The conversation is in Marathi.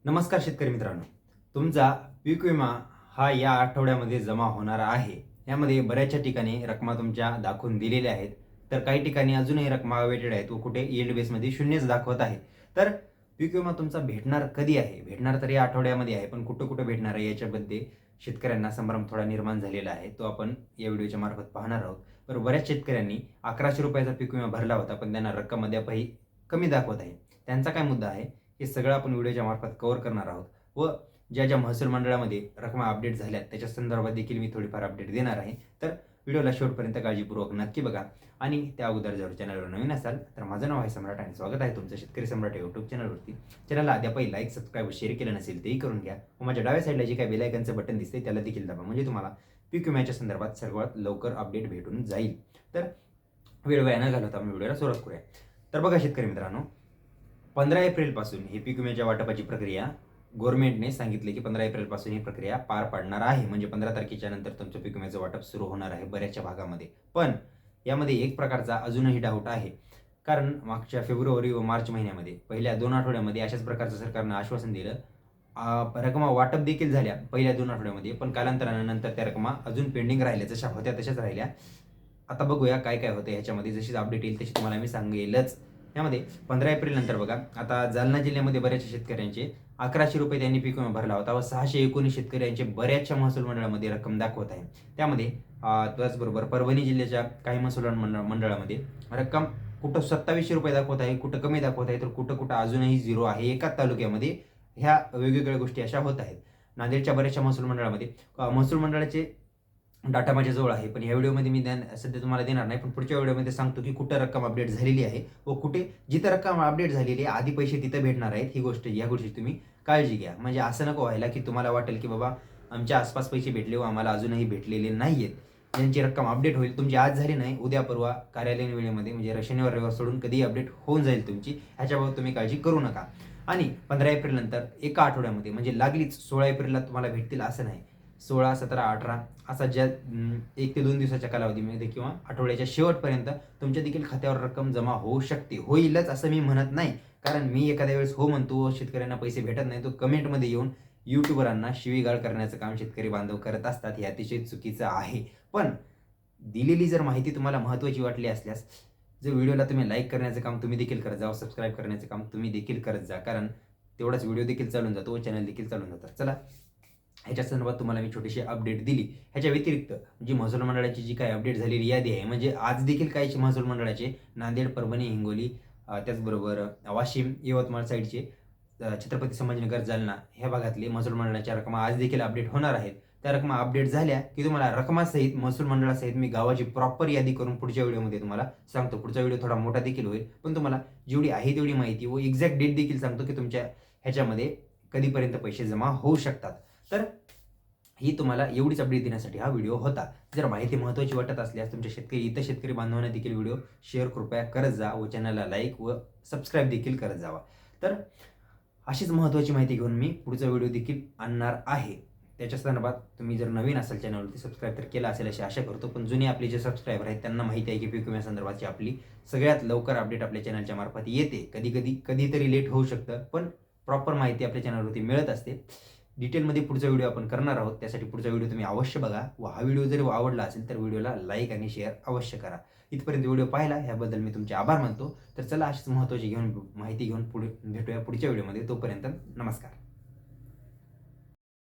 नमस्कार शेतकरी मित्रांनो, तुमचा पीक विमा हा या आठवड्यामध्ये जमा होणार आहे. यामध्ये बऱ्याचशा ठिकाणी रकमा तुमच्या दाखवून दिलेल्या आहेत. तर काही ठिकाणी अजूनही रकमा अवेटेड आहेत व कुठे यील्ड बेसमध्ये शून्यच दाखवत आहे. तर पीक विमा तुमचा भेटणार कधी आहे? भेटणार तर या आठवड्यामध्ये आहे, पण कुठं-कुठं भेटणार आहे याच्यामध्ये शेतकऱ्यांना संभ्रम थोडा निर्माण झालेला आहे. तो आपण या व्हिडिओच्या मार्फत पाहणार आहोत. तर बऱ्याच शेतकऱ्यांनी ₹1100 चा पीक विमा भरला होता, पण त्यांना रक्कम अद्यापही कमी दाखवत आहे. त्यांचा काय मुद्दा आहे? हे सगळं आपण व्हिडिओच्या मार्फत कव्हर करणार आहोत व ज्या महसूल मंडळामध्ये रकमा अपडेट झाल्यात त्याच्या संदर्भात देखील मी थोडीफार अपडेट देणार आहे. तर व्हिडिओला शेवटपर्यंत काळजीपूर्वक नक्की बघा. आणि त्या अगोदर जर चॅनलवर नवीन असाल तर माझं नाव आहे सम्राट आणि स्वागत आहे तुमचं शेतकरी सम्राट यूट्यूब चॅनलवरती. चॅनलला अद्यापही लाईक, सबस्क्राईब व शेअर केलं नसेल तेही करून घ्या व माझ्या डाव्या साईडला जे काही बेल आयकॉनचं बटन दिसते त्याला देखील दाबा, म्हणजे तुम्हाला पीक विम्याच्या संदर्भात सर्वात लवकर अपडेट भेटून जाईल. तर वेळ वाया न घालवता आपण व्हिडिओला सुरुवात करूया. तर बघा शेतकरी मित्रांनो, 15 एप्रिलपासून ही पीक विम्याच्या वाटपाची प्रक्रिया गव्हर्नमेंटने सांगितले की 15 एप्रिलपासून ही प्रक्रिया पार पडणार आहे. म्हणजे 15 तारखेच्या नंतर तुमचं पीक विम्याचं वाटप सुरू होणार आहे बऱ्याचशा भागामध्ये. पण यामध्ये एक प्रकारचा अजूनही डाऊट आहे. कारण मागच्या फेब्रुवारी व मार्च महिन्यामध्ये पहिल्या 2 आठवड्यामध्ये अशाच प्रकारचं सरकारनं आश्वासन दिलं. रकमा वाटप देखील झाल्या पहिल्या 2 आठवड्यामध्ये, पण कालांतरानं नंतर त्या रकमा अजून पेंडिंग राहिल्या. जशा होत्या तशाच राहिल्या. आता बघूया काय-काय होतं ह्याच्यामध्ये. जशी अपडेट येईल तशी तुम्हाला मी सांगेलच. यामध्ये 15 एप्रिल नंतर बघा, आता जालना जिल्ह्यामध्ये बऱ्याचशा शेतकऱ्यांचे ₹1100 त्यांनी पीक विमा भरला होता व 619 शेतकऱ्यांचे बऱ्याचशा महसूल मंडळामध्ये रक्कम दाखवत आहे. त्यामध्ये त्याचबरोबर परभणी जिल्ह्याच्या काही महसूल मंडळामध्ये रक्कम कुठं ₹2700 दाखवत आहे, कुठं कमी दाखवत आहे, तर कुठं-कुठं अजूनही झिरो आहे. एकाच तालुक्यामध्ये ह्या वेगवेगळ्या गोष्टी अशा होत आहेत. नांदेडच्या बऱ्याचशा महसूल मंडळामध्ये महसूल मंडळाचे डाटा माझ्याजवळ आहे, पण या व्हिडिओमध्ये मी सध्या तुम्हाला देणार नाही. पण पुढच्या व्हिडिओमध्ये सांगतो की कुठं रक्कम अपडेट झालेली आहे व कुठे जिथं रक्कम अपडेट झालेली आहे आधी पैसे तिथं भेटणार आहेत. या गोष्टी तुम्ही काळजी घ्या. म्हणजे असं नको व्हायला की तुम्हाला वाटेल की बाबा आमच्या आसपास पैसे भेटले व आम्हाला अजूनही भेटलेले नाहीयेत. ज्यांची रक्कम अपडेट होईल, तुमची आज झाली नाही, उद्या परवा कार्यालयीन वेळेमध्ये म्हणजे शनिवार रविवार सोडून कधीही अपडेट होऊन जाईल तुमची. ह्याच्याबाबत तुम्ही काळजी करू नका. आणि 15 एप्रिल नंतर एका आठवड्यामध्ये म्हणजे लागलीच 16 एप्रिलला तुम्हाला भेटतील असं नाही. 16, 17, 18 असा ज्या 1 ते 2 दिवसाच्या कालावधीमध्ये किंवा आठवड्याच्या शेवटपर्यंत तुमच्या देखील खात्यावर रक्कम जमा होऊ शकते. होईलच असं मी म्हणत नाही. कारण मी एखाद्या वेळेस हो म्हणतो, शेतकऱ्यांना पैसे भेटत नाही, तो कमेंटमध्ये येऊन यूट्यूबरांना शिवीगाळ करण्याचं काम शेतकरी बांधव करत असतात. हे अतिशय चुकीचं आहे. पण दिलेली जर माहिती तुम्हाला महत्त्वाची वाटली असल्यास जर व्हिडिओला तुम्ही लाईक करण्याचं काम तुम्ही देखील करत जा, सबस्क्राईब करण्याचं काम तुम्ही देखील करत जा. कारण तेवढाच व्हिडिओ देखील चालून जातो व चॅनल देखील चालून जातात. चला, ह्याच्या संदर्भात तुम्हाला मी छोटीशी अपडेट दिली. ह्याच्या व्यतिरिक्त जी महसूल मंडळाची जी काही अपडेट झालेली यादी आहे, म्हणजे आज देखील काही महसूल मंडळाचे नांदेड, परभणी, हिंगोली, त्याचबरोबर वाशिम, यवतमाळ साईडचे, छत्रपती संभाजीनगर, जालना ह्या भागातले महसूल मंडळाच्या रकमा आज देखील अपडेट होणार आहेत. त्या रकमा अपडेट झाल्या की तुम्हाला रकमासहित महसूल मंडळासहित मी गावाची प्रॉपर यादी करून पुढच्या व्हिडिओमध्ये तुम्हाला सांगतो. पुढचा व्हिडिओ थोडा मोठा देखील होईल, पण तुम्हाला जेवढी आहे तेवढी माहिती व एक्झॅक्ट डेट देखील सांगतो की तुमच्या ह्याच्यामध्ये कधीपर्यंत पैसे जमा होऊ शकतात. तर ही तुम्हाला एवढीच अपडेट देण्यासाठी हा व्हिडिओ होता. जर माहिती महत्त्वाची वाटत असल्यास तुमच्या इतर शेतकरी बांधवांना देखील व्हिडिओ शेअर कृपया करत जा व चॅनलला लाईक व सबस्क्राईब देखील करत जावा. तर अशीच महत्त्वाची माहिती घेऊन मी पुढचा व्हिडिओ देखील आणणार आहे. त्याच्या संदर्भात तुम्ही जर नवीन असाल चॅनलवरती सबस्क्राईब तर केला असेल अशी आशा करतो. पण जुने आपले जे सबस्क्रायबर आहेत त्यांना माहिती आहे की पीक विम्यासंदर्भातची आपली सगळ्यात लवकर अपडेट आपल्या चॅनलच्या मार्फत येते. कधीतरी लेट होऊ शकतं, पण प्रॉपर माहिती आपल्या चॅनलवरती मिळत असते. डिटेलमध्ये पुढचा व्हिडिओ आपण करणार आहोत. त्यासाठी पुढचा व्हिडिओ तुम्ही अवश्य बघा व हा व्हिडिओ जर आवडला असेल तर व्हिडिओला लाईक आणि शेअर अवश्य करा. इथपर्यंत व्हिडिओ पाहिला ह्याबद्दल मी तुमचे आभार मानतो. तर चला, अशीच महत्त्वाची माहिती घेऊन पुढे भेटूया पुढच्या व्हिडिओमध्ये. तोपर्यंत नमस्कार.